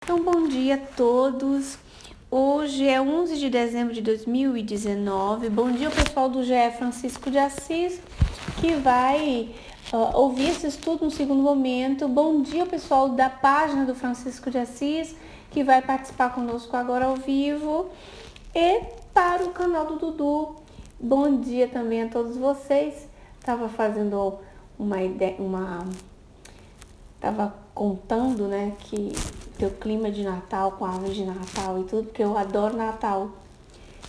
Então, bom dia a todos. Hoje é 11 de dezembro de 2019. Bom dia ao pessoal do GE Francisco de Assis, que vai ouvir esse estudo no segundo momento. Bom dia ao pessoal da página do Francisco de Assis, que vai participar conosco agora ao vivo. E para o canal do Dudu, bom dia também a todos vocês. Estava fazendo Tava contando, né, que teu clima de Natal, com a árvore de Natal e tudo, porque eu adoro Natal.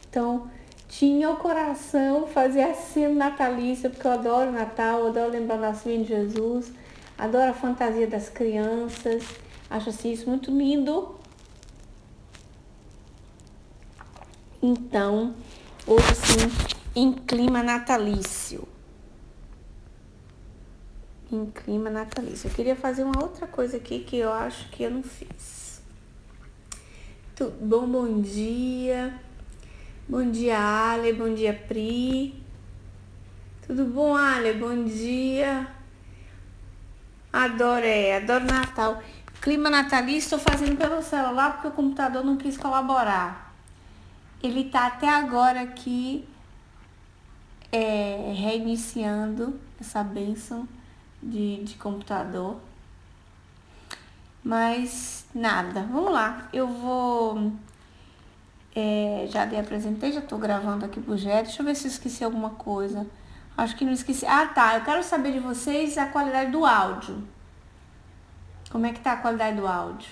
Então, tinha o coração fazer a cena natalícia, porque eu adoro Natal, eu adoro lembrar o nascimento de Jesus, adoro a fantasia das crianças, acho assim isso muito lindo. Então, hoje sim, em clima natalício. Eu queria fazer uma outra coisa aqui que eu acho que eu não fiz. Tudo bom? Bom dia. Bom dia, Ale. Bom dia, Pri. Tudo bom, Ale? Bom dia. Adoro Natal. Clima natalício, estou fazendo pelo celular porque o computador não quis colaborar. Ele tá até agora aqui reiniciando essa bênção de computador, mas nada, vamos lá, eu vou, já apresentei, já tô gravando aqui pro Gé, deixa eu ver se eu esqueci alguma coisa, acho que não esqueci, eu quero saber de vocês a qualidade do áudio, como é que tá a qualidade do áudio?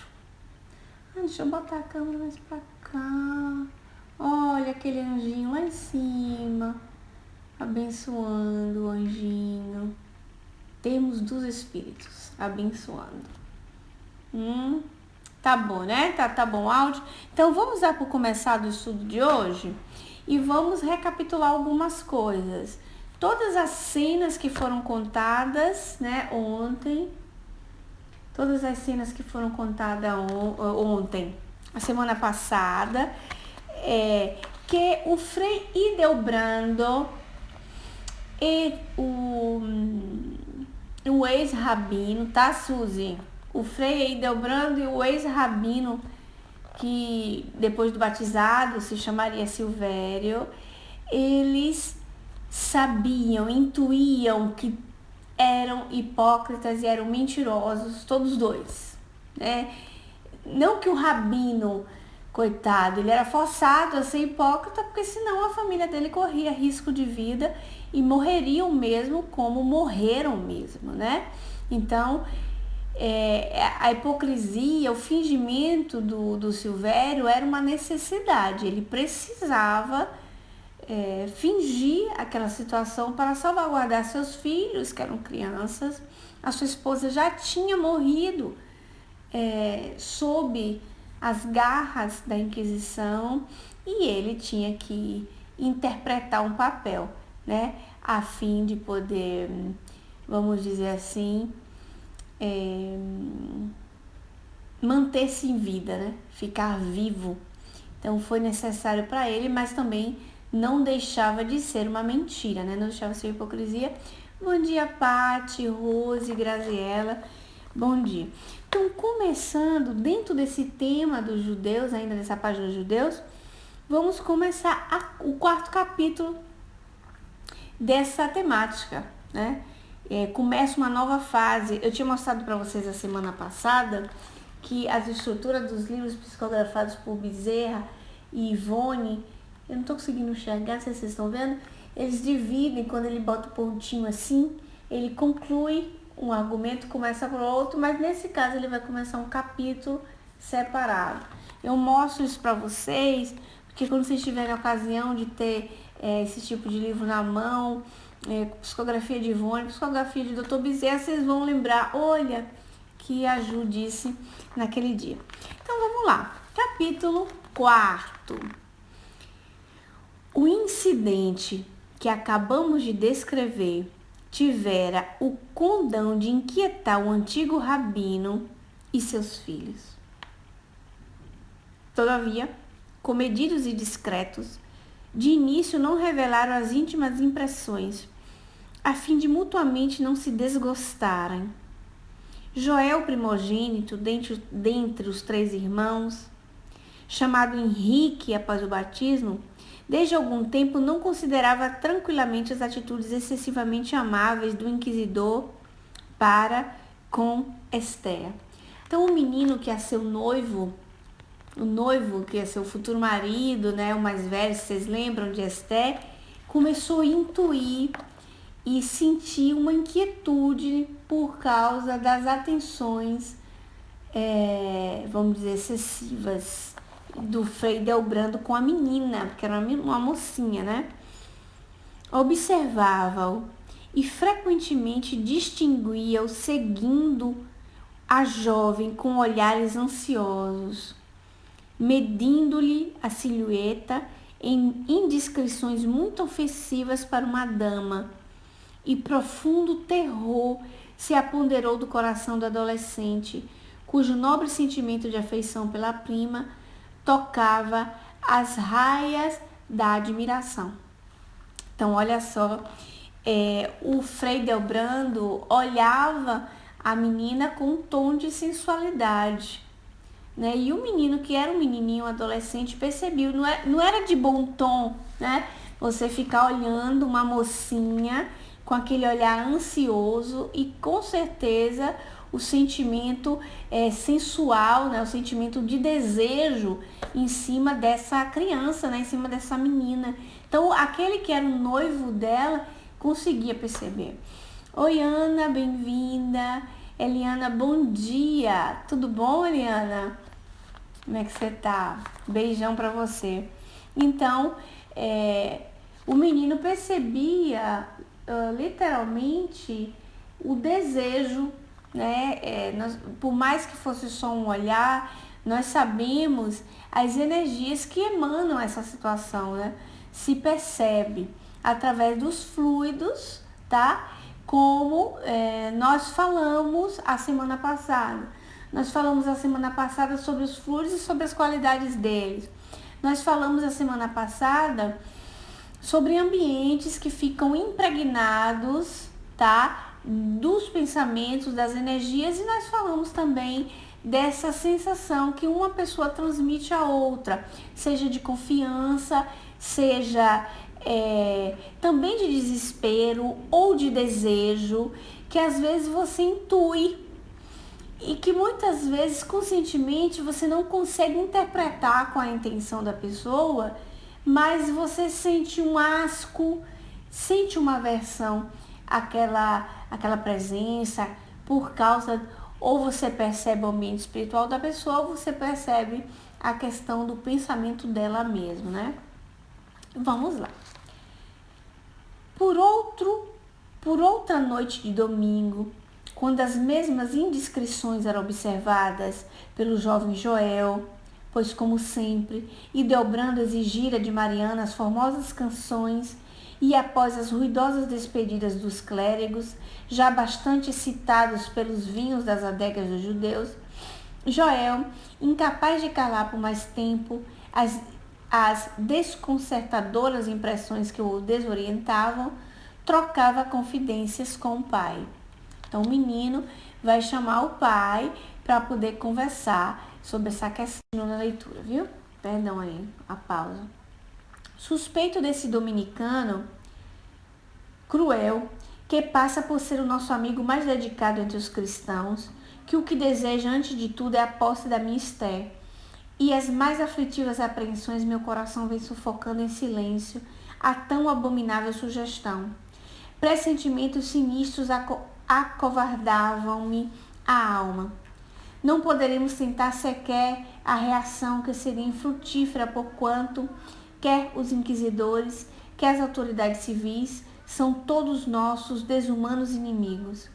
Deixa eu botar a câmera mais pra cá, olha aquele anjinho lá em cima, abençoando o anjinho. Termos dos Espíritos, abençoando. Tá bom, né? Tá bom o áudio? Então, vamos dar por começado o estudo de hoje e vamos recapitular algumas coisas. Todas as cenas que foram contadas, né, ontem, a semana passada, que o Frei Hildebrando e o ex-rabino, tá, Suzy? O Frei Hildebrando e o ex-rabino, que depois do batizado se chamaria Silvério, eles sabiam, intuíam que eram hipócritas e eram mentirosos, todos dois, né? Não que o rabino, coitado, ele era forçado a ser hipócrita, porque senão a família dele corria risco de vida e morreriam mesmo como morreram mesmo, né? Então, a hipocrisia, o fingimento do Silvério era uma necessidade. Ele precisava fingir aquela situação para salvaguardar seus filhos, que eram crianças. A sua esposa já tinha morrido sob as garras da Inquisição e ele tinha que interpretar um papel, né, a fim de poder, vamos dizer assim, manter-se em vida, né, ficar vivo. Então foi necessário para ele, mas também não deixava de ser uma mentira, né, não deixava de ser hipocrisia. Bom dia, Pati, Rose, Graziela, bom dia. Então, começando dentro desse tema dos judeus, ainda nessa página dos judeus, vamos começar o quarto capítulo dessa temática, né? Começa uma nova fase. Eu tinha mostrado para vocês a semana passada que as estruturas dos livros psicografados por Bezerra e Ivone, eu não estou conseguindo enxergar, se vocês estão vendo, eles dividem, quando ele bota o pontinho assim, ele conclui um argumento, começa por outro, mas nesse caso ele vai começar um capítulo separado. Eu mostro isso para vocês, porque quando vocês tiverem a ocasião de ter esse tipo de livro na mão, psicografia de Ivone, psicografia de Dr. Bezerra, vocês vão lembrar, olha, que a Ju disse naquele dia. Então vamos lá, capítulo 4. O incidente que acabamos de descrever tivera o condão de inquietar o antigo rabino e seus filhos. Todavia, comedidos e discretos, de início não revelaram as íntimas impressões, a fim de mutuamente não se desgostarem. Joel, primogênito dentre os 3 irmãos, chamado Henrique após o batismo, desde algum tempo não considerava tranquilamente as atitudes excessivamente amáveis do inquisidor para com Esther. Então, o menino que ia ser o noivo que ia ser o futuro marido, né, o mais velho, vocês lembram de Esther, começou a intuir e sentir uma inquietude por causa das atenções, vamos dizer, excessivas do Frei Delbrando com a menina, que era uma mocinha, né? Observava-o e frequentemente distinguia-o seguindo a jovem com olhares ansiosos, medindo-lhe a silhueta em indiscrições muito ofensivas para uma dama, e profundo terror se apoderou do coração do adolescente, cujo nobre sentimento de afeição pela prima tocava as raias da admiração. Então, olha só, o Frei Delbrando olhava a menina com um tom de sensualidade, né? E o menino, que era um menininho, adolescente, percebeu, não era de bom tom, né? Você ficar olhando uma mocinha com aquele olhar ansioso e com certeza o sentimento sensual, né? O sentimento de desejo em cima dessa criança, né? Em cima dessa menina. Então, aquele que era o noivo dela conseguia perceber. Oi, Ana, bem-vinda. Eliana, bom dia. Tudo bom, Eliana? Como é que você tá? Beijão pra você. Então, o menino percebia literalmente o desejo, né? Por mais que fosse só um olhar, nós sabemos as energias que emanam essa situação, né? Se percebe através dos fluidos, tá? Como nós falamos a semana passada. Nós falamos a semana passada sobre os fluidos e sobre as qualidades deles. Nós falamos a semana passada sobre ambientes que ficam impregnados, tá? Dos pensamentos, das energias, e nós falamos também dessa sensação que uma pessoa transmite a outra, seja de confiança, seja também de desespero ou de desejo, que às vezes você intui e que muitas vezes conscientemente você não consegue interpretar com a intenção da pessoa, mas você sente um asco, sente uma aversão àquela presença por causa, ou você percebe o ambiente espiritual da pessoa, ou você percebe a questão do pensamento dela mesmo, né? Vamos lá. Por outra noite de domingo, quando as mesmas indiscrições eram observadas pelo jovem Joel, pois como sempre, Ildebrando exigira de Mariana as formosas canções, e após as ruidosas despedidas dos clérigos, já bastante excitados pelos vinhos das adegas dos judeus, Joel, incapaz de calar por mais tempo as desconcertadoras impressões que o desorientavam, trocava confidências com o pai. Então, o menino vai chamar o pai para poder conversar sobre essa questão na leitura, viu? Perdão aí, a pausa. Suspeito desse dominicano cruel, que passa por ser o nosso amigo mais dedicado entre os cristãos, que o que deseja antes de tudo é a posse da minha Esther, e as mais aflitivas apreensões meu coração vem sufocando em silêncio a tão abominável sugestão. Pressentimentos sinistros acovardavam-me a alma. Não poderemos tentar sequer a reação que seria infrutífera, porquanto, quer os inquisidores, quer as autoridades civis, são todos nossos desumanos inimigos.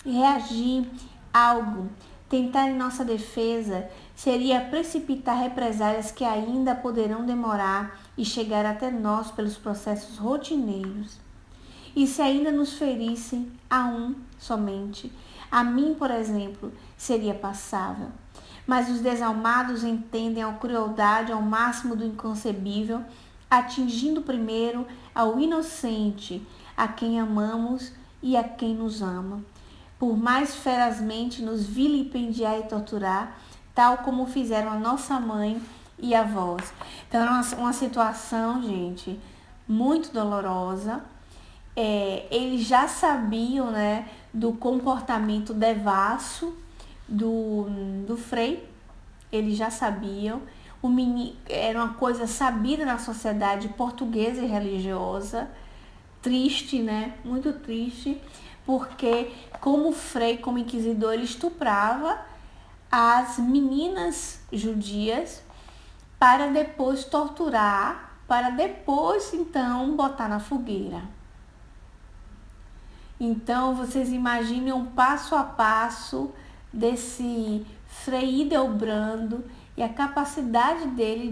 Reagir algo, tentar em nossa defesa, seria precipitar represálias que ainda poderão demorar e chegar até nós pelos processos rotineiros. E se ainda nos ferissem a um somente, a mim, por exemplo, seria passável. Mas os desalmados entendem a crueldade ao máximo do inconcebível, atingindo primeiro ao inocente, a quem amamos e a quem nos ama. por mais ferozmente nos vilipendiar e torturar, tal como fizeram a nossa mãe e avós. Então era uma situação, gente, muito dolorosa. Eles já sabiam, né, do comportamento devasso do Frei, eles já sabiam. O menino era uma coisa sabida na sociedade portuguesa e religiosa, triste, né, muito triste, porque como Frei, como inquisidor, ele estuprava as meninas judias para depois torturar, para depois então botar na fogueira. Então vocês imaginem um passo a passo desse Frei Hildebrando e a capacidade dele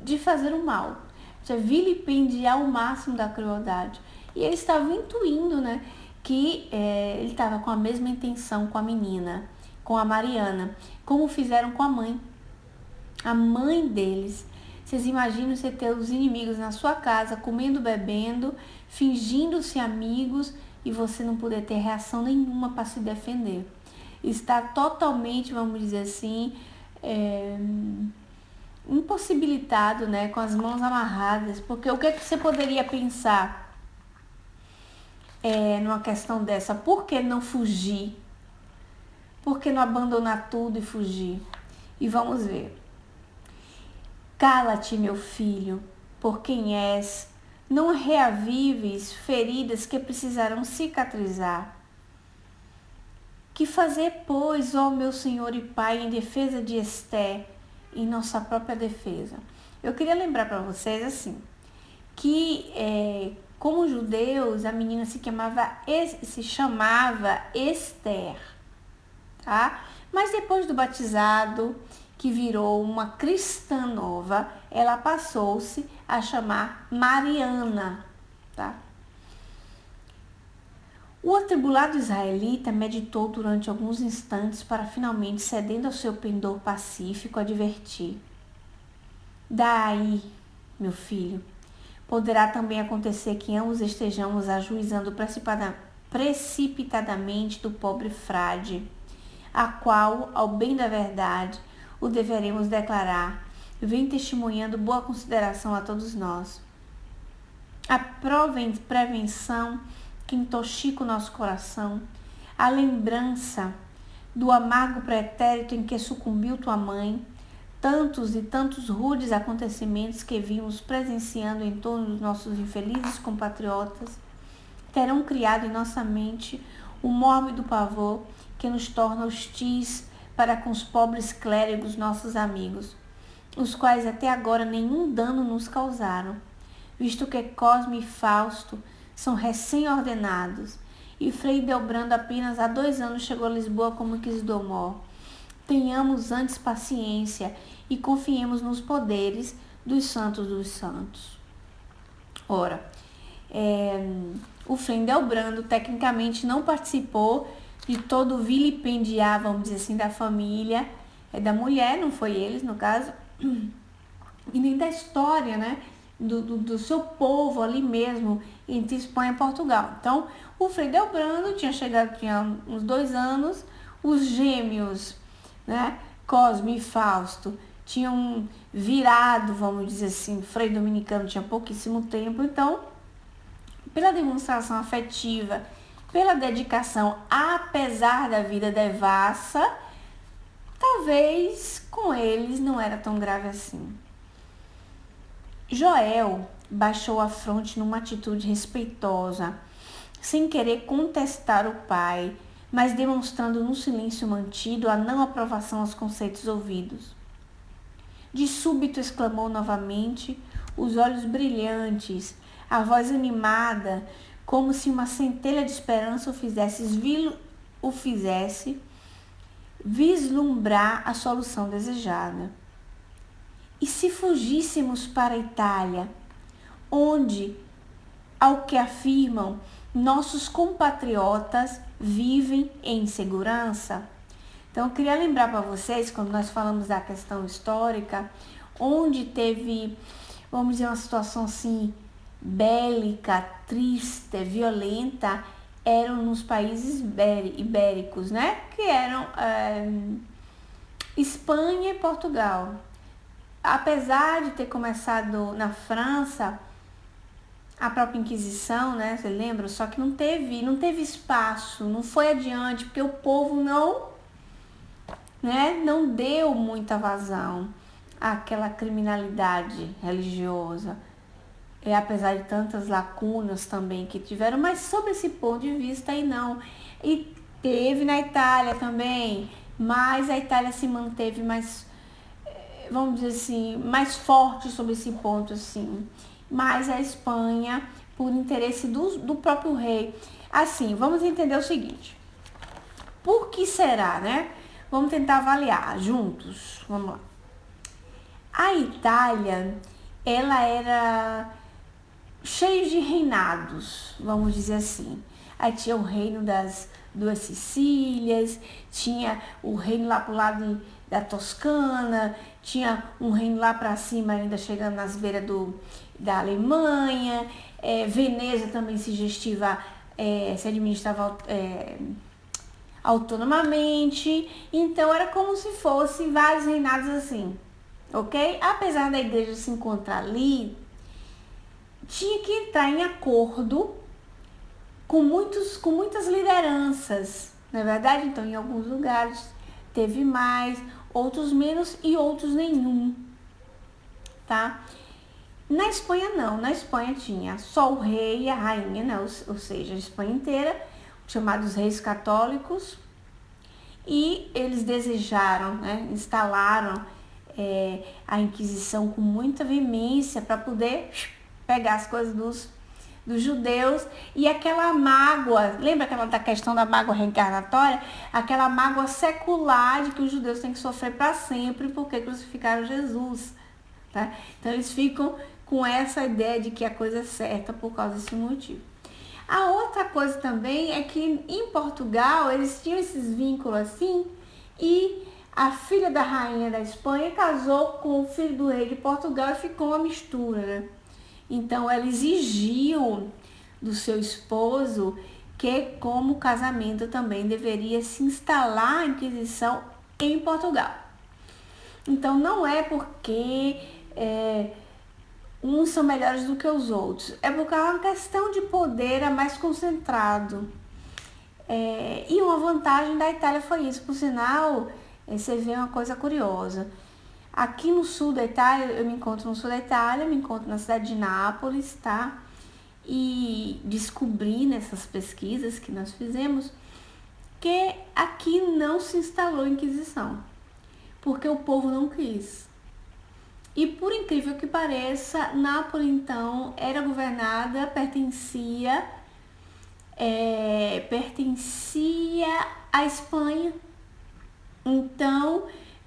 de fazer o mal, de vilipendiar o máximo da crueldade. E ele estava intuindo, né, que ele estava com a mesma intenção com a menina, com a Mariana, como fizeram com a mãe deles. Vocês imaginam você ter os inimigos na sua casa, comendo, bebendo, fingindo-se amigos e você não poder ter reação nenhuma para se defender. Está totalmente, vamos dizer assim, impossibilitado, né, com as mãos amarradas, porque o que é que você poderia pensar numa questão dessa? Por que não fugir? Por que não abandonar tudo e fugir? E vamos ver. Cala-te, meu filho, por quem és, não reavives feridas que precisarão cicatrizar. Que fazer, pois, ó meu Senhor e Pai, em defesa de Esther, em nossa própria defesa? Eu queria lembrar para vocês, assim, que como judeus, a menina se chamava Esther, tá? Mas depois do batizado, que virou uma cristã nova, ela passou-se a chamar Mariana, tá? O atribulado israelita meditou durante alguns instantes para finalmente, cedendo ao seu pendor pacífico, advertir: daí, meu filho, poderá também acontecer que ambos estejamos ajuizando precipitadamente do pobre frade, a qual, ao bem da verdade, o deveremos declarar, vem testemunhando boa consideração a todos nós. A prevenção que intoxica o nosso coração, a lembrança do amargo pretérito em que sucumbiu tua mãe, tantos e tantos rudes acontecimentos que vimos presenciando em torno dos nossos infelizes compatriotas, terão criado em nossa mente um mórbido pavor que nos torna hostis para com os pobres clérigos nossos amigos, os quais até agora nenhum dano nos causaram, visto que Cosme e Fausto são recém-ordenados, e Frei Hildebrando apenas há 2 anos chegou a Lisboa como inquisidor-mor. Tenhamos antes paciência e confiemos nos poderes dos santos. Ora, o Frei Hildebrando tecnicamente não participou de todo o vilipendiar, vamos dizer assim, da família, da mulher, não foi eles, no caso, e nem da história, né, do seu povo ali mesmo, entre Espanha e Portugal. Então, o Frei Hildebrando tinha uns 2 anos, os gêmeos, né, Cosme e Fausto, tinham virado, vamos dizer assim, Frei dominicano tinha pouquíssimo tempo, então, pela demonstração afetiva, pela dedicação, apesar da vida devassa, talvez com eles não era tão grave assim. Joel baixou a fronte numa atitude respeitosa, sem querer contestar o pai, mas demonstrando no silêncio mantido a não aprovação aos conceitos ouvidos. De súbito exclamou novamente, os olhos brilhantes, a voz animada, como se uma centelha de esperança o fizesse vislumbrar a solução desejada. E se fugíssemos para a Itália, onde, ao que afirmam, nossos compatriotas vivem em segurança? Então, eu queria lembrar para vocês, quando nós falamos da questão histórica, onde teve, vamos dizer, uma situação assim, bélica, triste, violenta, eram nos países ibéricos, né? Que eram Espanha e Portugal. Apesar de ter começado na França, a própria Inquisição, né? Você lembra? Só que não teve espaço, não foi adiante, porque o povo não deu muita vazão àquela criminalidade religiosa. Apesar de tantas lacunas também que tiveram, mas sob esse ponto de vista aí não. E teve na Itália também, mas a Itália se manteve mais, vamos dizer assim, mais forte sobre esse ponto, assim. Mas a Espanha, por interesse do próprio rei. Assim, vamos entender o seguinte. Por que será, né? Vamos tentar avaliar juntos. Vamos lá. A Itália, ela era cheia de reinados, vamos dizer assim. Aí tinha o reino das duas Sicílias, tinha o reino lá pro lado da Toscana, tinha um reino lá para cima, ainda chegando nas beiras da Alemanha. Veneza também se administrava autonomamente. Então era como se fossem vários reinados assim, ok? Apesar da igreja se encontrar ali, tinha que entrar em acordo com muitas lideranças, não é verdade? Então, em alguns lugares teve mais, outros menos e outros nenhum, tá? Na Espanha não, na Espanha tinha só o rei e a rainha, né? Ou seja, a Espanha inteira, chamados reis católicos, e eles desejaram, né? Instalaram a Inquisição com muita veemência para poder pegar as coisas dos judeus, e aquela mágoa, lembra da questão da mágoa reencarnatória? Aquela mágoa secular de que os judeus têm que sofrer para sempre porque crucificaram Jesus, tá? Então eles ficam com essa ideia de que a coisa é certa por causa desse motivo. A outra coisa também é que em Portugal eles tinham esses vínculos assim, e a filha da rainha da Espanha casou com o filho do rei de Portugal e ficou uma mistura, né? Então, ela exigiu do seu esposo que, como casamento, também deveria se instalar a Inquisição em Portugal. Então, não é porque uns são melhores do que os outros, é porque a questão de poder é mais concentrado. E uma vantagem da Itália foi isso. Por sinal, você vê uma coisa curiosa. Aqui no sul da Itália, eu me encontro no sul da Itália, me encontro na cidade de Nápoles, tá? E descobri nessas pesquisas que nós fizemos que aqui não se instalou a Inquisição, porque o povo não quis. E por incrível que pareça, Nápoles então era governada, pertencia à Espanha. Então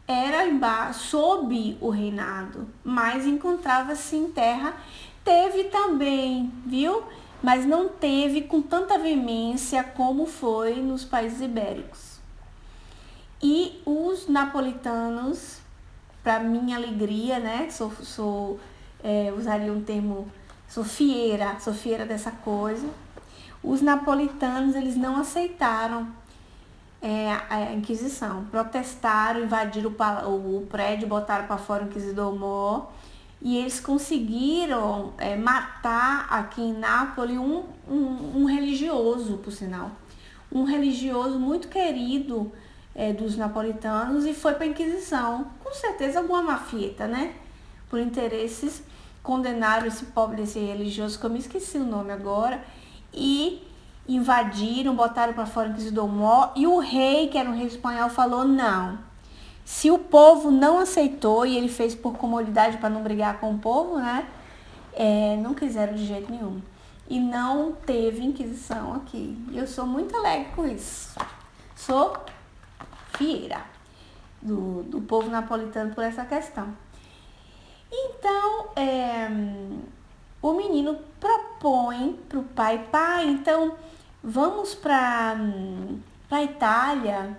era sob o reinado, mas encontrava-se em terra. Teve também, viu? Mas não teve com tanta veemência como foi nos países ibéricos. E os napolitanos, para minha alegria, né? Usaria um termo, sou fieira dessa coisa. Os napolitanos, eles não aceitaram a Inquisição. Protestaram, invadiram o prédio, botaram para fora o Inquisidor-Mor, e eles conseguiram matar aqui em Nápoles um religioso, por sinal. Um religioso muito querido dos napolitanos, e foi para a Inquisição. Com certeza alguma mafieta, né? Por interesses, condenaram esse pobre desse religioso, que eu me esqueci o nome agora, e invadiram, botaram para fora o Inquisidor-Mor, e o rei, que era um rei espanhol, falou não. Se o povo não aceitou, e ele fez por comodidade para não brigar com o povo, né? Não quiseram de jeito nenhum. E não teve Inquisição aqui. E eu sou muito alegre com isso. Sou fiera do povo napolitano por essa questão. Então, o menino propõe para o pai, então vamos para a Itália,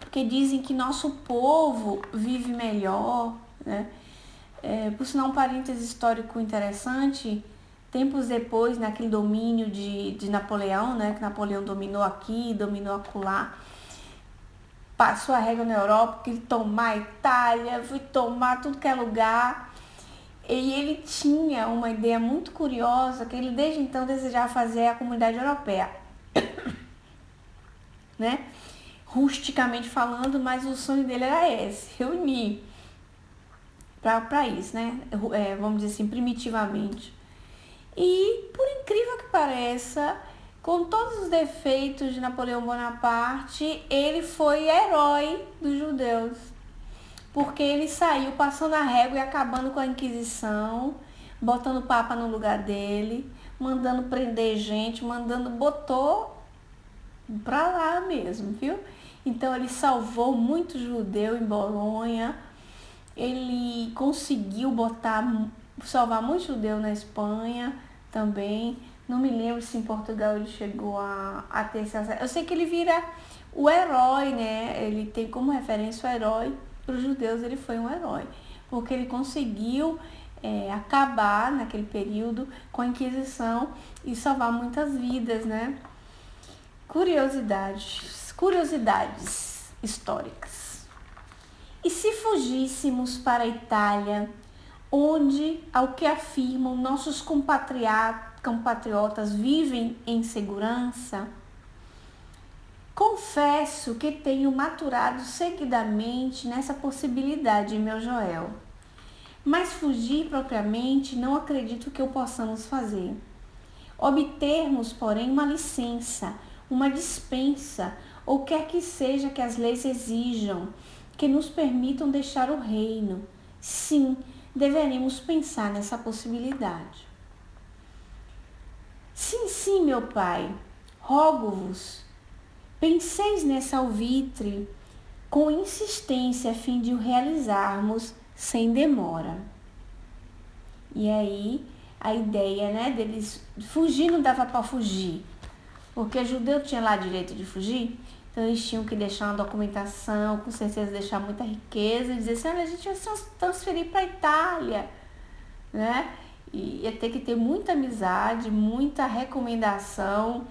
porque dizem que nosso povo vive melhor, né? Por sinal, um parêntese histórico interessante, Tempos depois, naquele domínio de Napoleão, né, que Napoleão dominou aqui, dominou acolá, passou a régua na Europa, queria tomar a Itália, foi tomar tudo que é lugar. E ele tinha uma ideia muito curiosa, que ele desde então desejava fazer a comunidade europeia, né? Rusticamente falando, mas o sonho dele era esse, reunir para isso, né? Vamos dizer assim, primitivamente. E, por incrível que pareça, com todos os defeitos de Napoleão Bonaparte, ele foi herói dos judeus. Porque ele saiu passando a régua e acabando com a Inquisição, botando o Papa no lugar dele, mandando prender gente, botou pra lá mesmo, viu? Então ele salvou muito judeu em Bolonha, ele conseguiu salvar muito judeu na Espanha também. Não me lembro se em Portugal ele chegou a ter esse acesso. Eu sei que ele vira o herói, né? Ele tem como referência o herói. Para os judeus ele foi um herói, porque ele conseguiu acabar naquele período com a Inquisição e salvar muitas vidas, né? Curiosidades históricas. E se fugíssemos para a Itália, onde, ao que afirmam, nossos compatriotas vivem em segurança? Confesso que tenho maturado seguidamente nessa possibilidade, meu Joel. Mas fugir propriamente não acredito que o possamos fazer. Obtermos, porém, uma licença, uma dispensa, ou quer que seja que as leis exijam, que nos permitam deixar o reino. Sim, deveremos pensar nessa possibilidade. Sim, meu pai, rogo-vos, penseis nesse alvitre com insistência a fim de o realizarmos sem demora. E aí a ideia, né, deles fugir, não dava para fugir, porque judeu tinha lá direito de fugir, então eles tinham que deixar uma documentação, com certeza deixar muita riqueza e dizer assim, olha, a gente vai se transferir para a Itália, né? E ia ter que ter muita amizade, muita recomendação,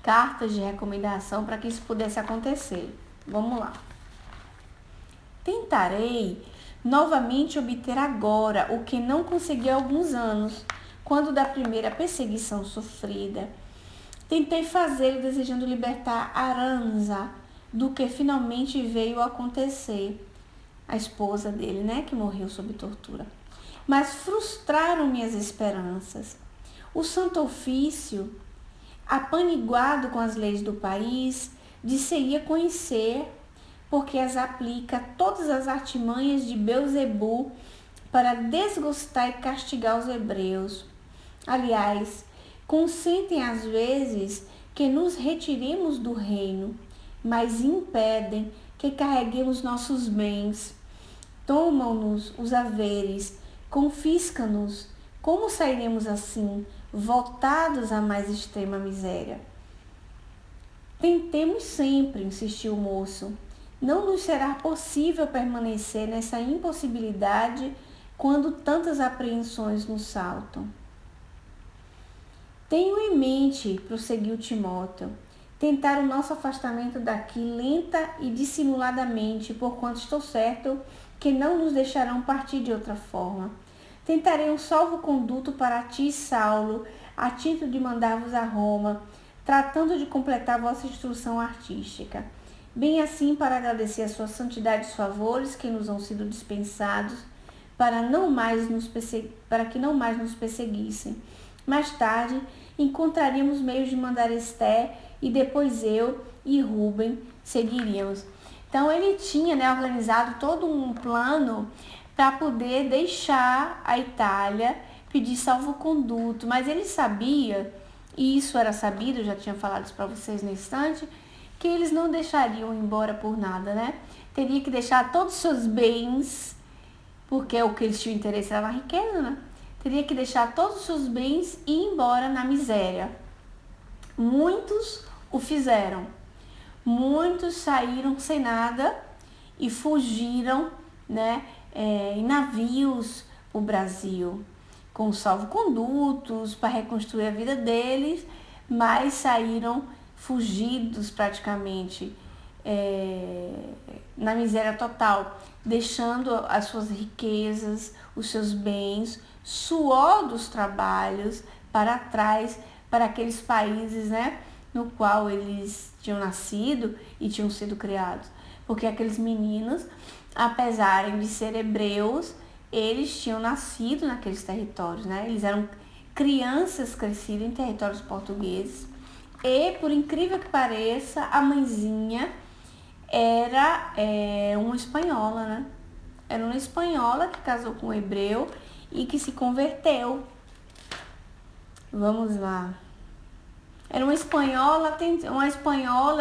cartas de recomendação para que isso pudesse acontecer. Vamos lá. Tentarei novamente obter agora o que não consegui há alguns anos, quando da primeira perseguição sofrida. Tentei fazê-lo desejando libertar Aranza do que finalmente veio a acontecer. A esposa dele, né, que morreu sob tortura. Mas frustraram minhas esperanças. O Santo Ofício, apaniguado com as leis do país, disse-ia conhecer, porque as aplica todas as artimanhas de Belzebu para desgostar e castigar os hebreus. Aliás, consentem às vezes que nos retiremos do reino, mas impedem que carreguemos nossos bens. Tomam-nos os haveres, confiscam-nos. Como sairemos assim, voltados à mais extrema miséria? Tentemos sempre, insistiu o moço. Não nos será possível permanecer nessa impossibilidade quando tantas apreensões nos saltam. Tenho em mente, prosseguiu Timóteo, tentar o nosso afastamento daqui lenta e dissimuladamente, porquanto estou certo que não nos deixarão partir de outra forma. Tentarei um salvo-conduto para ti, Saulo, a título de mandar-vos a Roma, tratando de completar vossa instrução artística. Bem assim, para agradecer a sua santidade os favores que nos han sido dispensados, para que não mais nos perseguissem. Mais tarde, encontraríamos meios de mandar Esther e depois eu e Rubem seguiríamos. Então, ele tinha, né, organizado todo um plano para poder deixar a Itália, pedir salvo-conduto, mas ele sabia, e isso era sabido, eu já tinha falado isso para vocês no instante, que eles não deixariam embora por nada, né? Teria que deixar todos os seus bens, porque o que eles tinham interesse era na riqueza, né? Teria que deixar todos os seus bens e ir embora na miséria. Muitos o fizeram. Muitos saíram sem nada e fugiram, né, em navios para o Brasil. com salvo-condutos para reconstruir a vida deles, mas saíram fugidos praticamente, na miséria total, deixando as suas riquezas, os seus bens, suor dos trabalhos para trás, para aqueles países, né, no qual eles tinham nascido e tinham sido criados. Porque aqueles meninos, apesar de ser hebreus, eles tinham nascido naqueles territórios, né? Eles eram crianças crescidas em territórios portugueses. E, por incrível que pareça, a mãezinha era uma espanhola, né? Era uma espanhola que casou com um hebreu e que se converteu. Vamos lá. Era uma espanhola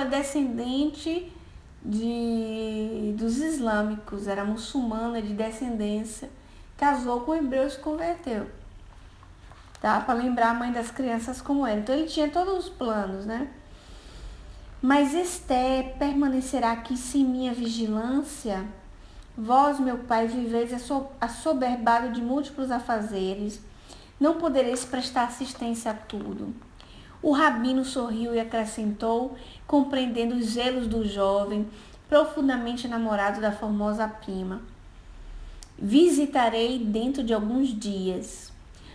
descendente dos islâmicos, era muçulmana de descendência, casou com um hebreu e se converteu. Tá? Para lembrar a mãe das crianças como era. Então ele tinha todos os planos, né? Mas Esté permanecerá aqui sem minha vigilância. Vós, meu pai, viveis assoberbado de múltiplos afazeres. Não podereis prestar assistência a tudo. O rabino sorriu e acrescentou, compreendendo os zelos do jovem, profundamente enamorado da formosa prima. Visitarei dentro de alguns dias,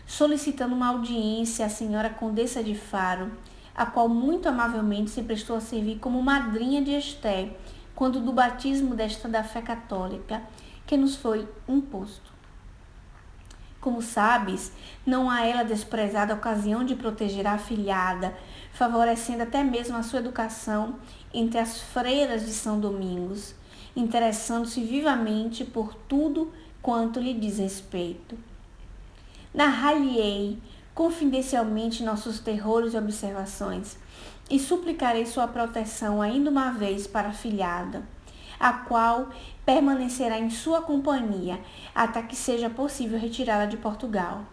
solicitando uma audiência à senhora Condessa de Faro, a qual muito amavelmente se prestou a servir como madrinha de Esté, quando do batismo desta da fé católica, que nos foi imposto. Como sabes, não há ela desprezada a ocasião de proteger a afilhada, favorecendo até mesmo a sua educação entre as freiras de São Domingos, interessando-se vivamente por tudo quanto lhe diz respeito. Narrar-lhe-ei confidencialmente nossos terrores e observações, e suplicarei sua proteção ainda uma vez para a afilhada, a qual permanecerá em sua companhia até que seja possível retirá-la de Portugal.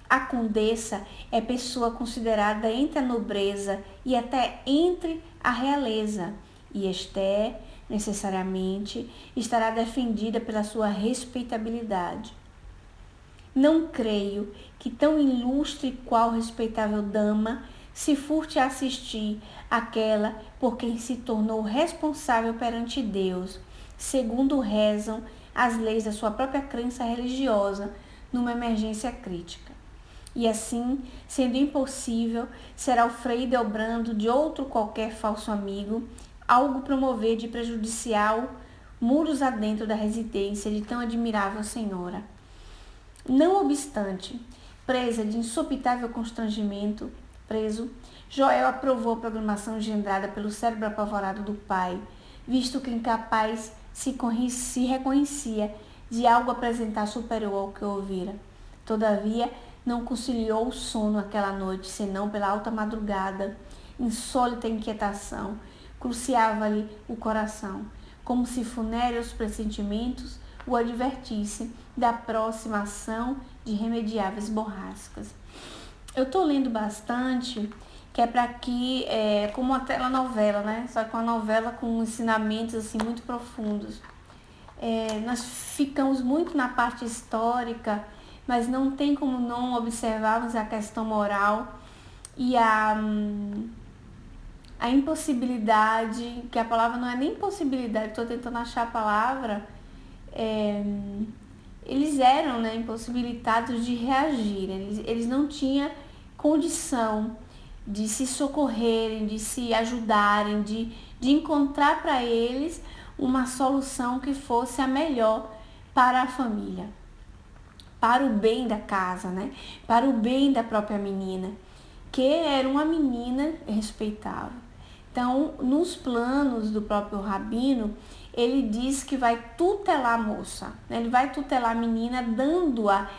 A condessa é pessoa considerada entre a nobreza e até entre a realeza, e Esté, necessariamente, estará defendida pela sua respeitabilidade. Não creio que tão ilustre qual respeitável dama se furte a assistir àquela por quem se tornou responsável perante Deus, segundo rezam as leis da sua própria crença religiosa, numa emergência crítica. E assim, sendo impossível, será o Frei Delbrando de outro qualquer falso amigo algo promover de prejudicial muros adentro da residência de tão admirável senhora. Não obstante, presa de insopitável constrangimento, Joel aprovou a programação engendrada pelo cérebro apavorado do pai, visto que incapaz se reconhecia de algo apresentar superior ao que ouvira. Todavia, não conciliou o sono aquela noite, senão pela alta madrugada. Insólita inquietação cruciava-lhe o coração, como se funéreos pressentimentos o advertissem da próxima ação de irremediáveis borrascas. Eu estou lendo bastante, que é para que, como uma telenovela, né? Só que uma novela com ensinamentos assim, muito profundos. Nós ficamos muito na parte histórica, mas não tem como não observarmos a questão moral e a impossibilidade, que a palavra não é nem impossibilidade, estou tentando achar a palavra, eles eram, né, impossibilitados de reagir, eles não tinham condição de se socorrerem, de se ajudarem, de encontrar para eles uma solução que fosse a melhor para a família, para o bem da casa, né? Para o bem da própria menina, que era uma menina respeitável. Então, nos planos do próprio rabino, ele diz que vai tutelar a moça, né? Ele vai tutelar a menina, dando-a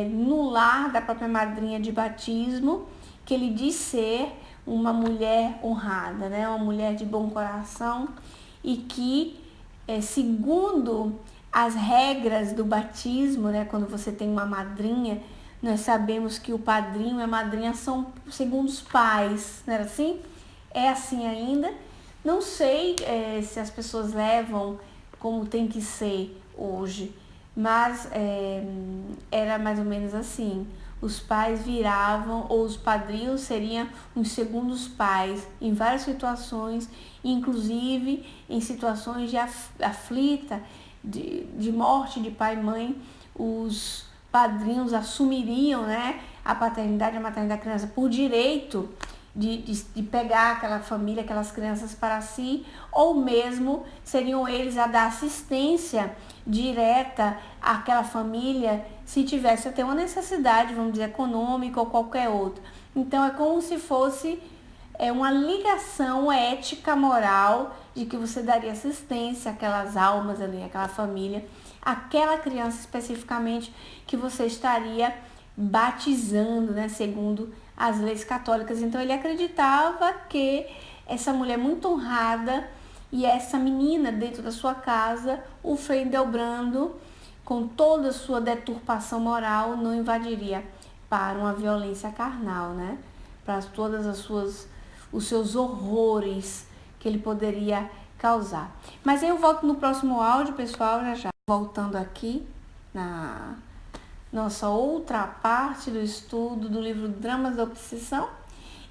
no lar da própria madrinha de batismo, que ele diz ser uma mulher honrada, né? Uma mulher de bom coração e que, segundo as regras do batismo, né? Quando você tem uma madrinha, nós sabemos que o padrinho e a madrinha são segundo os pais, não era assim? É assim ainda. Não sei se as pessoas levam como tem que ser hoje, mas era mais ou menos assim. Os pais viravam, ou os padrinhos seriam os segundos pais em várias situações, inclusive em situações de aflita, de morte de pai e mãe, os padrinhos assumiriam, né, a paternidade e a maternidade da criança por direito de pegar aquela família, aquelas crianças para si, ou mesmo seriam eles a dar assistência direta àquela família se tivesse até uma necessidade, vamos dizer, econômica ou qualquer outra. Então é como se fosse uma ligação ética, moral, de que você daria assistência àquelas almas ali, àquela família, aquela criança especificamente que você estaria batizando, né, segundo as leis católicas. Então ele acreditava que essa mulher muito honrada e essa menina dentro da sua casa, o Frei Hildebrando, com toda a sua deturpação moral, não invadiria para uma violência carnal, né? Para todas os seus horrores que ele poderia causar. Mas eu volto no próximo áudio, pessoal, já voltando aqui na nossa outra parte do estudo do livro Dramas da Obsessão.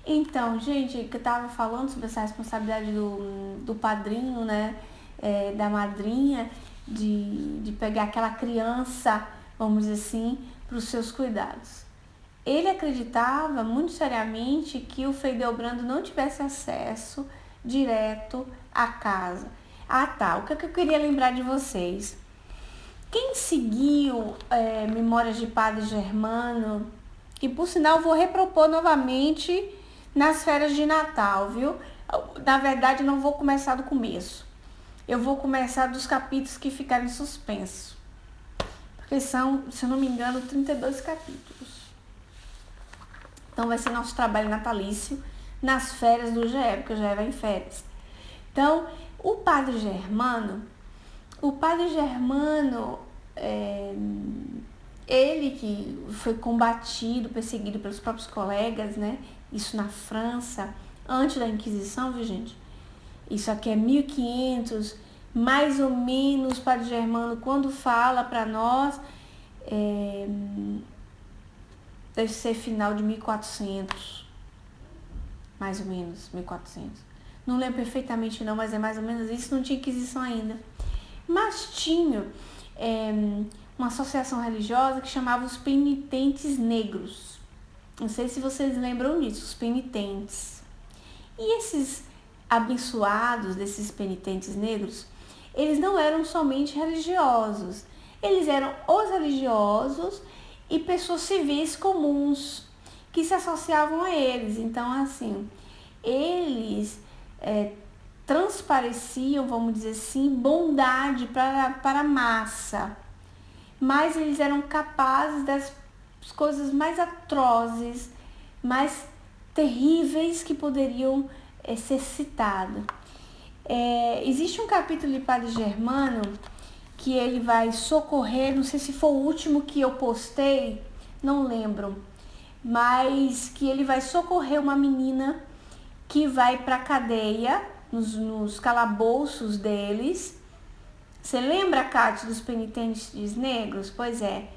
Então, gente, que eu estava falando sobre essa responsabilidade do padrinho, né, da madrinha, de pegar aquela criança, vamos dizer assim, para os seus cuidados. Ele acreditava muito seriamente que o Frei Hildebrando não tivesse acesso direto à casa. Ah, tá, o que eu queria lembrar de vocês? Quem seguiu Memórias de Padre Germano, que por sinal vou repropor novamente nas férias de Natal, viu? Na verdade, não vou começar do começo. Eu vou começar dos capítulos que ficaram em suspenso. Porque são, se eu não me engano, 32 capítulos. Então vai ser nosso trabalho natalício nas férias do GE, porque o GE vai em férias. Então, o Padre Germano, ele que foi combatido, perseguido pelos próprios colegas, né? Isso na França, antes da Inquisição, viu, gente? Isso aqui é 1500, mais ou menos. Padre Germano, quando fala para nós, deve ser final de 1400, mais ou menos, 1400. Não lembro perfeitamente não, mas é mais ou menos isso, não tinha Inquisição ainda. Mas tinha uma associação religiosa que chamava os penitentes negros. Não sei se vocês lembram disso, os penitentes. E esses abençoados desses penitentes negros, eles não eram somente religiosos, eles eram os religiosos e pessoas civis comuns que se associavam a eles. Então, assim, eles transpareciam, vamos dizer assim, bondade para a massa, mas eles eram capazes das coisas mais atrozes, mais terríveis que poderiam ser citadas. Existe um capítulo de Padre Germano que ele vai socorrer, não sei se foi o último que eu postei, não lembro, mas que ele vai socorrer uma menina que vai para a cadeia, nos calabouços deles. Você lembra, Cátia, dos penitentes negros? Pois é.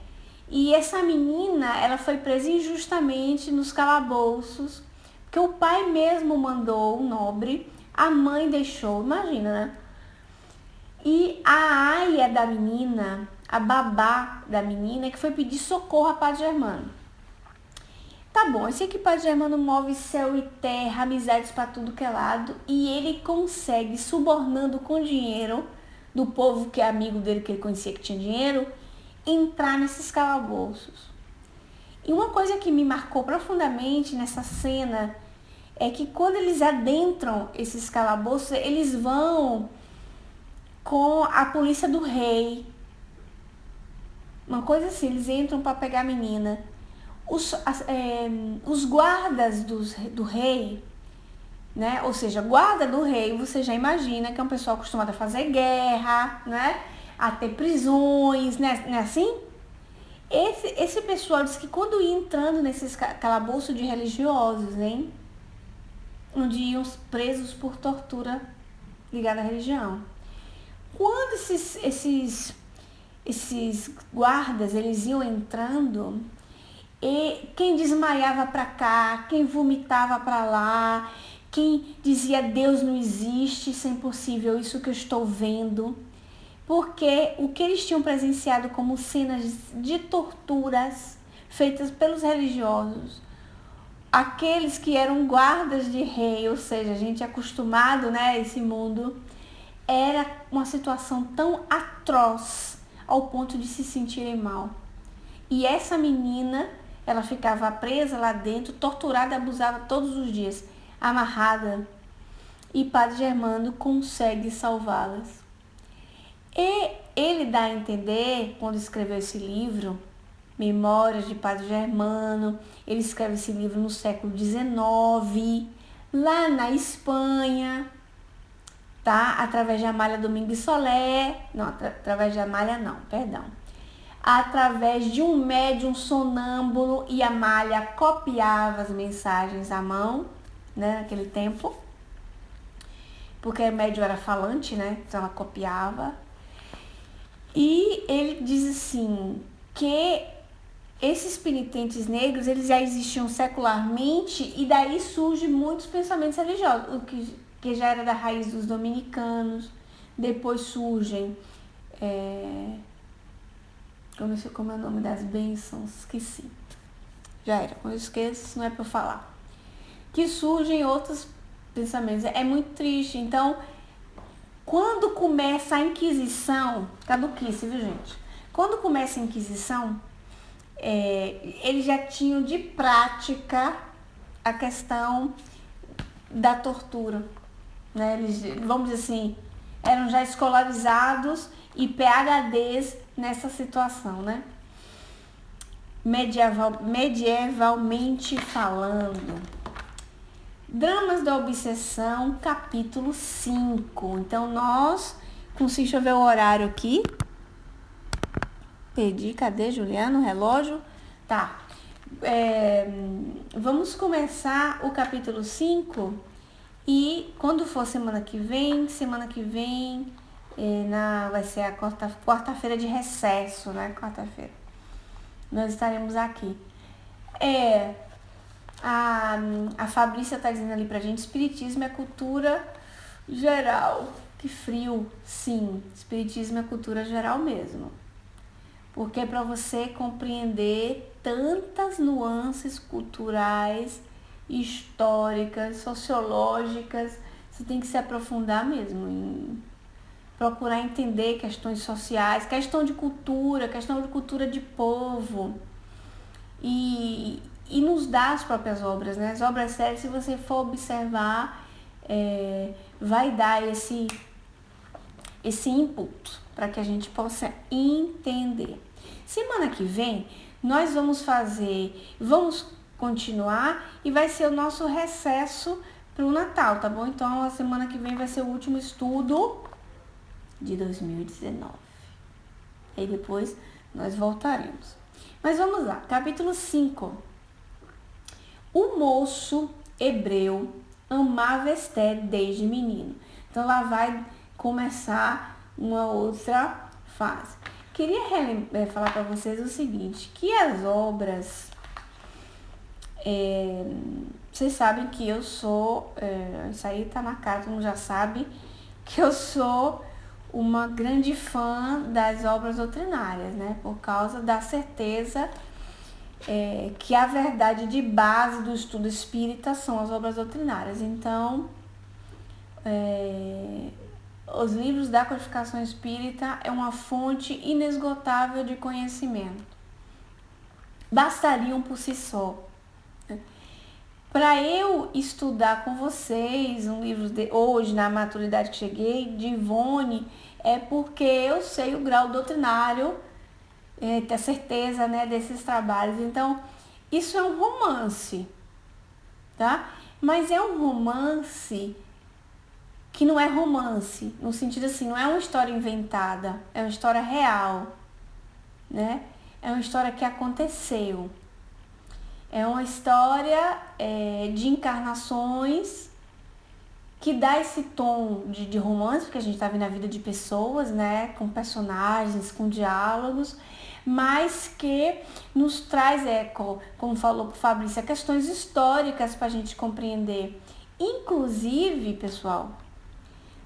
E essa menina, ela foi presa injustamente nos calabouços, porque o pai mesmo mandou, o nobre, a mãe deixou, imagina, né? E a aia da menina, a babá da menina, que foi pedir socorro a Padre Germano. Tá bom, esse aqui Padre Germano move céu e terra, amizades para tudo que é lado, e ele consegue, subornando com dinheiro do povo que é amigo dele, que ele conhecia que tinha dinheiro, entrar nesses calabouços. E uma coisa que me marcou profundamente nessa cena é que quando eles adentram esses calabouços, eles vão com a polícia do rei. Uma coisa assim, eles entram para pegar a menina. Os guardas do rei, né? Ou seja, guarda do rei, você já imagina que é um pessoal acostumado a fazer guerra, né? A ter prisões, né? Não é assim? Esse pessoal diz que quando ia entrando nesses calabouços de religiosos, hein? Onde iam presos por tortura ligada à religião. Quando esses guardas, eles iam entrando, e quem desmaiava para cá, quem vomitava para lá, quem dizia Deus não existe, isso é impossível, isso que eu estou vendo. Porque o que eles tinham presenciado como cenas de torturas feitas pelos religiosos, aqueles que eram guardas de rei, ou seja, a gente acostumado, né, a esse mundo, era uma situação tão atroz ao ponto de se sentirem mal. E essa menina, ela ficava presa lá dentro, torturada, abusada todos os dias, amarrada. E Padre Germano consegue salvá-las. E ele dá a entender, quando escreveu esse livro, Memórias de Padre Germano, ele escreve esse livro no século XIX, lá na Espanha, tá? Através de Amália Domingues Solé, não, através de Amália não, perdão. Através de um médium sonâmbulo, e Amália copiava as mensagens à mão, né, naquele tempo, porque o médium era falante, né, então ela copiava. E ele diz assim, que esses penitentes negros, eles já existiam secularmente, e daí surgem muitos pensamentos religiosos, o que já era da raiz dos dominicanos. Depois surgem, como é o nome das bênçãos? Esqueci. Já era, quando eu esqueço, não é para eu falar. Que surgem outros pensamentos. É muito triste. Então, quando começa a Inquisição, caduquice, viu, gente? Quando começa a Inquisição, eles já tinham de prática a questão da tortura, né? Eles, vamos dizer assim, eram já escolarizados e PhDs nessa situação, né? Medievalmente falando. Dramas da Obsessão, capítulo 5. Então, deixa eu ver o horário aqui. Perdi, cadê, Juliano? Relógio? Tá. Vamos começar o capítulo 5 e quando for semana que vem, vai ser a quarta-feira de recesso, né? Quarta-feira. Nós estaremos aqui. A Fabrícia tá dizendo ali pra gente, espiritismo é cultura geral. Que frio, sim, espiritismo é cultura geral mesmo. Porque para você compreender tantas nuances culturais, históricas, sociológicas, você tem que se aprofundar mesmo em procurar entender questões sociais, questão de cultura de povo. E nos dá as próprias obras, né? As obras sérias, se você for observar, vai dar esse input para que a gente possa entender. Semana que vem, nós vamos continuar e vai ser o nosso recesso para o Natal, tá bom? Então, a semana que vem vai ser o último estudo de 2019. E depois nós voltaremos. Mas vamos lá, capítulo 5. O moço hebreu amava Esther desde menino. Então lá vai começar uma outra fase. Queria falar para vocês o seguinte, que as obras, vocês sabem que eu sou, isso aí tá na cara, todo mundo já sabe, que eu sou uma grande fã das obras doutrinárias, né? Por causa da certeza que a verdade de base do estudo espírita são as obras doutrinárias. Então, os livros da codificação espírita é uma fonte inesgotável de conhecimento. Bastariam por si só. Para eu estudar com vocês um livro hoje, na maturidade que cheguei, de Ivone, é porque eu sei o grau doutrinário, ter certeza, né, desses trabalhos. Então, isso é um romance, tá? Mas é um romance que não é romance, no sentido assim, não é uma história inventada, é uma história real, né? É uma história que aconteceu. É uma história de encarnações que dá esse tom de romance, porque a gente tá vendo a vida de pessoas, né, com personagens, com diálogos, mas que nos traz, como falou Fabrícia, questões históricas para a gente compreender. Inclusive, pessoal,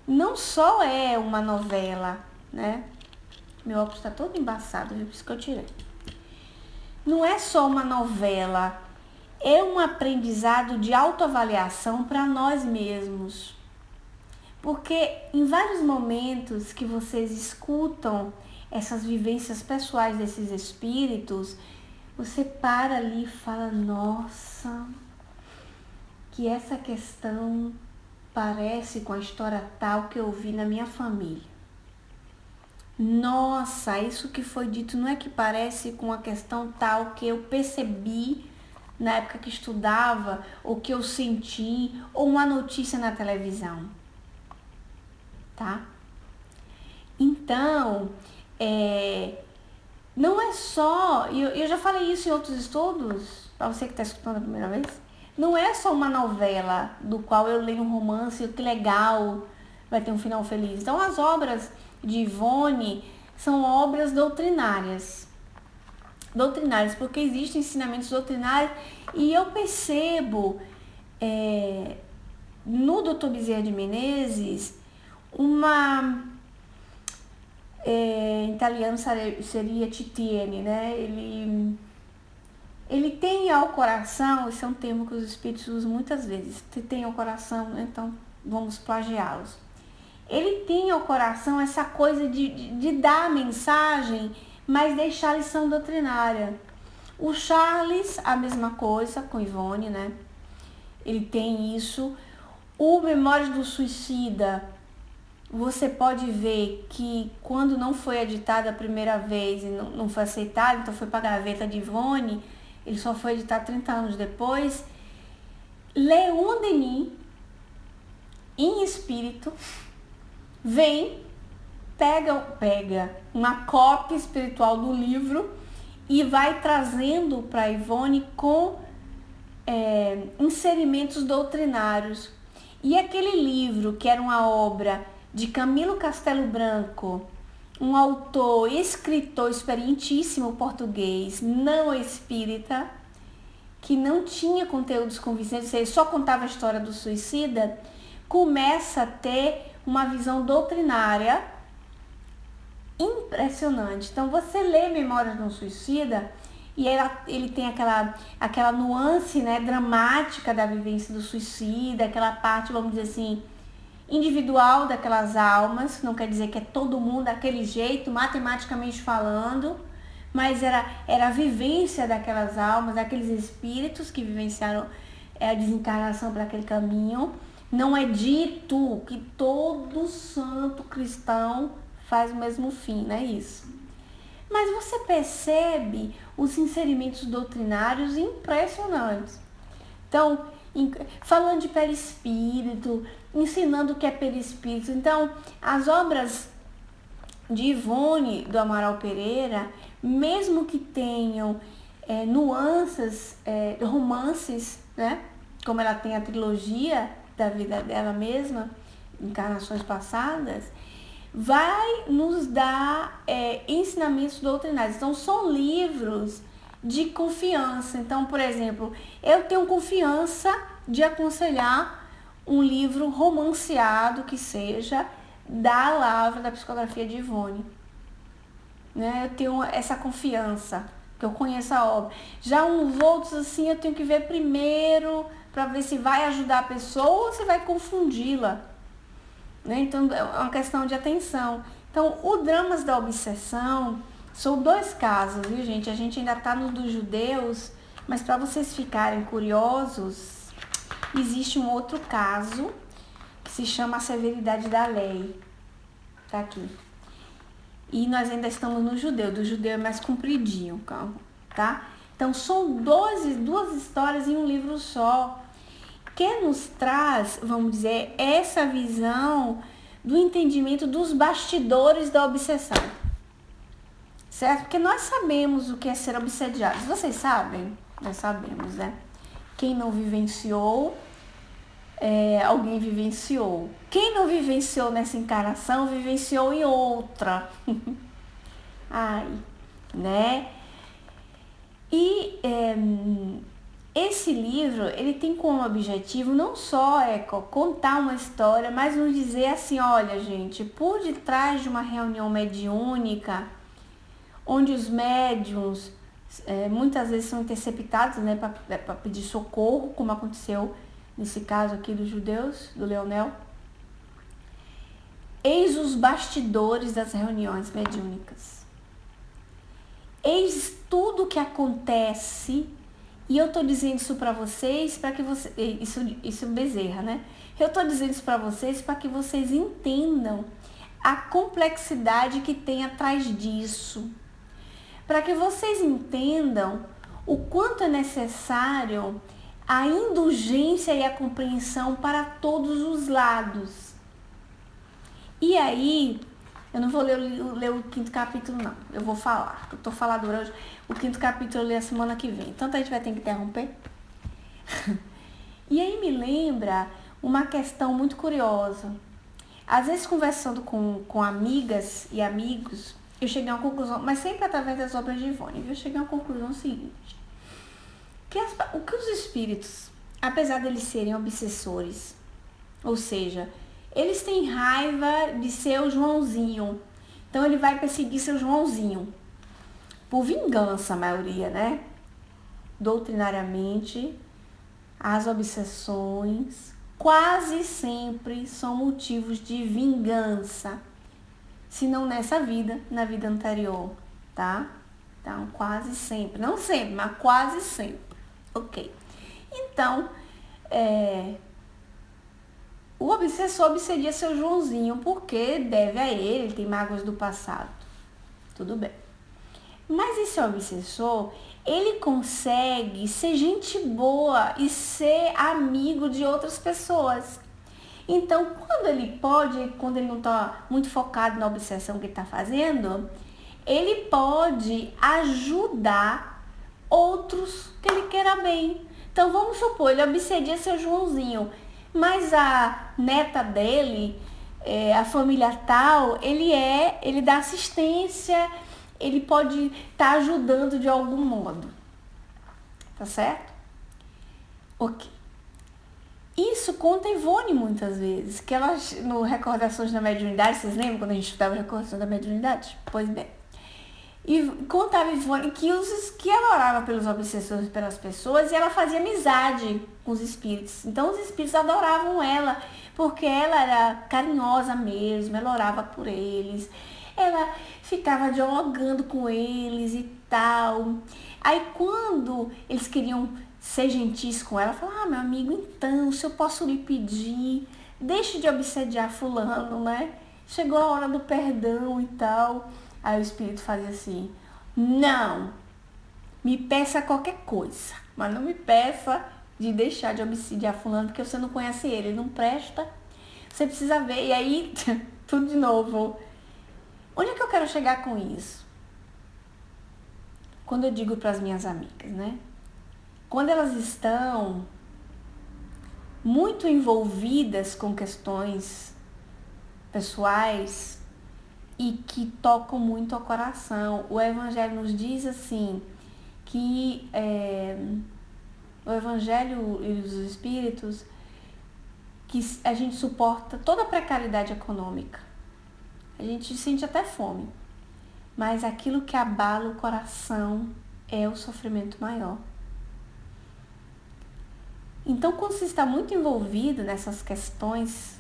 não só é uma novela, né? Meu óculos está todo embaçado, viu? Por isso que eu tirei. Não é só uma novela, é um aprendizado de autoavaliação para nós mesmos. Porque em vários momentos que vocês escutam essas vivências pessoais desses espíritos, você para ali e fala, nossa, que essa questão parece com a história tal que eu vi na minha família. Nossa, isso que foi dito não é que parece com a questão tal que eu percebi na época que estudava, ou que eu senti, ou uma notícia na televisão, tá? Então, não é só, eu já falei isso em outros estudos, para você que está escutando a primeira vez, não é só uma novela do qual eu leio um romance, que legal, vai ter um final feliz. Então, as obras de Ivone são obras doutrinárias, porque existem ensinamentos doutrinários, e eu percebo no Dr. Bezerra de Menezes em italiano seria Titiene, né? Ele tem ao coração, esse é um termo que os espíritos usam muitas vezes, tem ao coração, então vamos plagiá-los. Ele tem ao coração essa coisa de dar a mensagem, mas deixar a lição doutrinária. O Charles, a mesma coisa com Ivone, né? Ele tem isso. O Memórias do Suicida, você pode ver que quando não foi editado a primeira vez e não foi aceitado, então foi para a gaveta de Ivone, ele só foi editado 30 anos depois. Leon Denis, em espírito, pega uma cópia espiritual do livro e vai trazendo para Ivone com inserimentos doutrinários. E aquele livro, que era uma obra de Camilo Castelo Branco, um autor, escritor experientíssimo português, não espírita, que não tinha conteúdos convincentes, ele só contava a história do suicida, começa a ter uma visão doutrinária impressionante. Então, você lê Memórias de um Suicida e ele tem aquela nuance, né, dramática da vivência do suicida, aquela parte, vamos dizer assim, individual daquelas almas, não quer dizer que é todo mundo daquele jeito, matematicamente falando, mas era a vivência daquelas almas, daqueles espíritos que vivenciaram a desencarnação para aquele caminho. Não é dito que todo santo cristão faz o mesmo fim, não é isso. Mas você percebe os inserimentos doutrinários impressionantes. Então, falando de perispírito, ensinando o que é perispírito. Então, as obras de Ivone do Amaral Pereira, mesmo que tenham nuances, romances, né? Como ela tem a trilogia da vida dela mesma, encarnações passadas, vai nos dar ensinamentos doutrinários. Então, são livros de confiança. Então, por exemplo, eu tenho confiança de aconselhar um livro romanceado que seja da Lavra da Psicografia de Ivone. Né? Eu tenho essa confiança, que eu conheço a obra. Já uns outros, assim, eu tenho que ver primeiro para ver se vai ajudar a pessoa ou se vai confundi-la. Né? Então, é uma questão de atenção. Então, o Dramas da Obsessão são 2 casos, viu, gente? A gente ainda está no dos judeus, mas para vocês ficarem curiosos, existe um outro caso que se chama A Severidade da Lei. Tá aqui. E nós ainda estamos no judeu. Do judeu é mais compridinho, tá? Então, são 2 histórias em um livro só, que nos traz, vamos dizer, essa visão do entendimento dos bastidores da obsessão. Certo? Porque nós sabemos o que é ser obsediados. Vocês sabem? Nós sabemos, né? Quem não vivenciou, alguém vivenciou. Quem não vivenciou nessa encarnação, vivenciou em outra. Ai, né? E esse livro, ele tem como objetivo não só contar uma história, mas nos dizer assim, olha gente, por detrás de uma reunião mediúnica, onde os médiuns muitas vezes são interceptados, né, para pedir socorro, como aconteceu nesse caso aqui dos judeus, do Leonel. Eis os bastidores das reuniões mediúnicas. Eis tudo que acontece, e eu tô dizendo isso para vocês, para que você, isso Bezerra, né? Eu tô dizendo isso para vocês para que vocês entendam a complexidade que tem atrás disso. Para que vocês entendam o quanto é necessário a indulgência e a compreensão para todos os lados. E aí, eu não vou ler o 5º capítulo, não. Eu vou falar. Eu tô falando hoje. O 5º capítulo eu leio a semana que vem. Então a gente vai ter que interromper. E aí me lembra uma questão muito curiosa. Às vezes, conversando com amigas e amigos, eu cheguei a uma conclusão, mas sempre através das obras de Ivone, eu cheguei a uma conclusão seguinte. O que os espíritos, apesar de eles serem obsessores, ou seja, eles têm raiva de seu Joãozinho. Então ele vai perseguir seu Joãozinho. Por vingança, a maioria, né? Doutrinariamente, as obsessões quase sempre são motivos de vingança. Se não nessa vida, na vida anterior, tá? Então, quase sempre. Não sempre, mas quase sempre. Ok. Então, o obsessor obsedia seu Joãozinho porque deve a ele tem mágoas do passado. Tudo bem. Mas esse obsessor, ele consegue ser gente boa e ser amigo de outras pessoas. Então, quando ele não está muito focado na obsessão que ele está fazendo, ele pode ajudar outros que ele queira bem. Então, vamos supor, ele obsedia seu Joãozinho, mas a neta dele, a família tal, ele dá assistência, ele pode estar ajudando de algum modo. Tá certo? Ok. Isso conta Ivone muitas vezes, que ela, no Recordações da Mediunidade, vocês lembram quando a gente estudava Recordações da Mediunidade? Pois bem. E contava Ivone que ela orava pelos obsessores e pelas pessoas e ela fazia amizade com os espíritos. Então os espíritos adoravam ela, porque ela era carinhosa mesmo, ela orava por eles, ela ficava dialogando com eles e tal. Aí quando eles queriam ser gentis com ela, falar, meu amigo, então, se eu posso lhe pedir, deixe de obsediar fulano, né? Chegou a hora do perdão e tal. Aí o espírito fazia assim, não, me peça qualquer coisa, mas não me peça de deixar de obsediar fulano, porque você não conhece ele não presta, você precisa ver. E aí, tudo de novo. Onde é que eu quero chegar com isso? Quando eu digo para as minhas amigas, né? Quando elas estão muito envolvidas com questões pessoais e que tocam muito ao coração, o Evangelho nos diz assim, que o Evangelho e os Espíritos, que a gente suporta toda a precariedade econômica, a gente sente até fome, mas aquilo que abala o coração é o sofrimento maior. Então, quando você está muito envolvido nessas questões,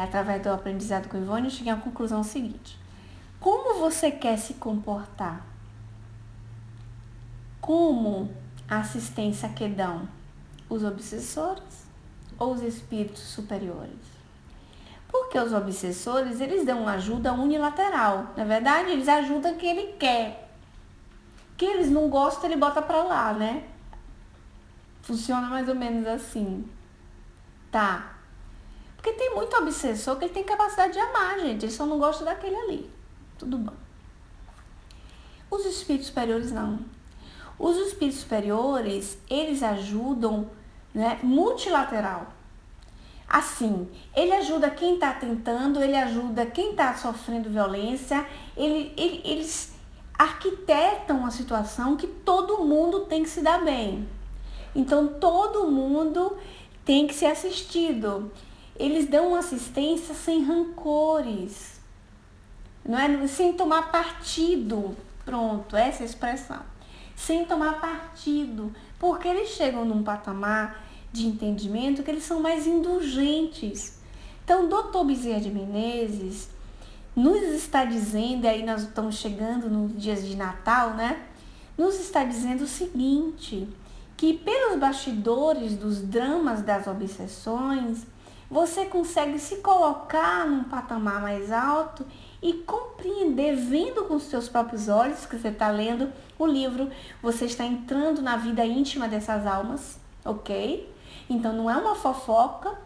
através do aprendizado com Ivone, eu cheguei à conclusão seguinte. Como você quer se comportar? Como a assistência que dão os obsessores ou os espíritos superiores? Porque os obsessores, eles dão uma ajuda unilateral. Na verdade, eles ajudam quem ele quer. Que eles não gostam, ele bota pra lá, né? Funciona mais ou menos assim. Tá. Porque tem muito obsessor que ele tem capacidade de amar, gente. Ele só não gosta daquele ali. Tudo bom. Os espíritos superiores não. Os espíritos superiores, eles ajudam né? Multilateral. Assim, ele ajuda quem está tentando, ele ajuda quem está sofrendo violência, eles arquitetam uma situação que todo mundo tem que se dar bem. Então, todo mundo tem que ser assistido. Eles dão uma assistência sem rancores, não é? Sem tomar partido. Pronto, essa é a expressão. Sem tomar partido, porque eles chegam num patamar de entendimento que eles são mais indulgentes. Então, Dr. Bezerra de Menezes nos está dizendo, aí nós estamos chegando nos dias de Natal, né? Nos está dizendo o seguinte, que pelos bastidores dos dramas das obsessões, você consegue se colocar num patamar mais alto e compreender, vendo com os seus próprios olhos, que você está lendo o livro, você está entrando na vida íntima dessas almas, ok? Então não é uma fofoca,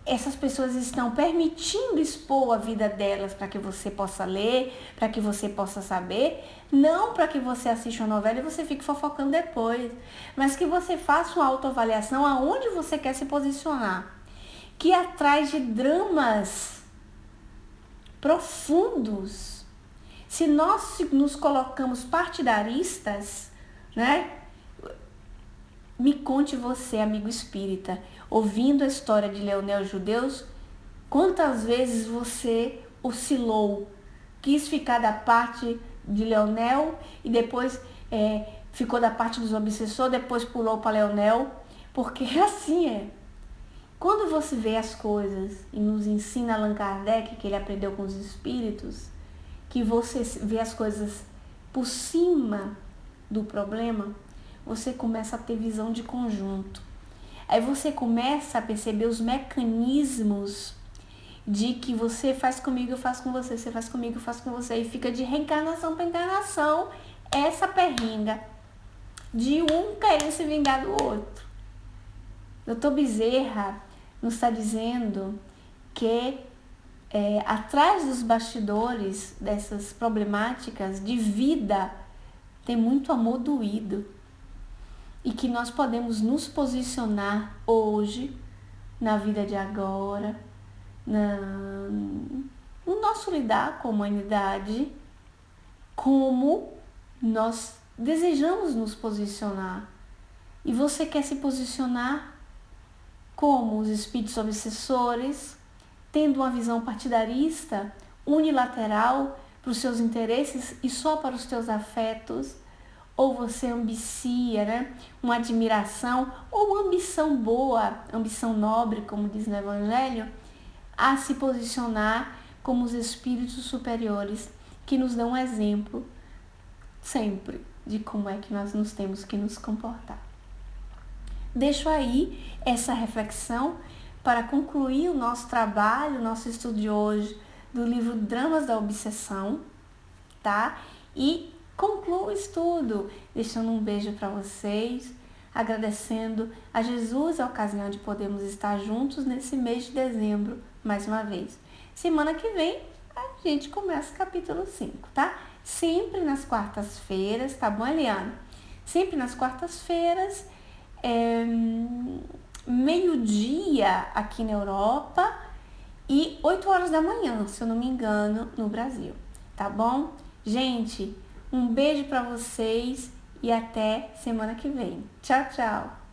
essas pessoas estão permitindo expor a vida delas para que você possa ler, para que você possa saber, não para que você assista uma novela e você fique fofocando depois, mas que você faça uma autoavaliação aonde você quer se posicionar, que atrás de dramas profundos, se nós nos colocamos partidaristas, né? Me conte você, amigo espírita, ouvindo a história de Leonel Judeus, quantas vezes você oscilou, quis ficar da parte de Leonel e depois ficou da parte dos obsessores, depois pulou para Leonel, porque assim é. Quando você vê as coisas, e nos ensina Allan Kardec, que ele aprendeu com os espíritos, que você vê as coisas por cima do problema, você começa a ter visão de conjunto. Aí você começa a perceber os mecanismos de que você faz comigo, eu faço com você, você faz comigo, eu faço com você, e fica de reencarnação para encarnação essa perrenga de um querendo se vingar do outro. Dr. Bezerra nos está dizendo que atrás dos bastidores dessas problemáticas de vida tem muito amor doído. E que nós podemos nos posicionar hoje, na vida de agora, no nosso lidar com a humanidade, como nós desejamos nos posicionar. E você quer se posicionar como os espíritos obsessores, tendo uma visão partidarista, unilateral, para os seus interesses e só para os teus afetos? Ou você ambicia, né? Uma admiração ou uma ambição boa, ambição nobre, como diz no Evangelho, a se posicionar como os espíritos superiores que nos dão um exemplo sempre de como é que nós nos temos que nos comportar. Deixo aí essa reflexão para concluir o nosso trabalho, o nosso estudo de hoje do livro Dramas da Obsessão, tá? E concluo o estudo, deixando um beijo para vocês, agradecendo a Jesus a ocasião de podermos estar juntos nesse mês de dezembro, mais uma vez. Semana que vem, a gente começa o capítulo 5, tá? Sempre nas quartas-feiras, tá bom, Eliana? Sempre nas quartas-feiras, meio-dia aqui na Europa e 8 horas da manhã, se eu não me engano, no Brasil, tá bom? Gente, um beijo para vocês e até semana que vem. Tchau, tchau!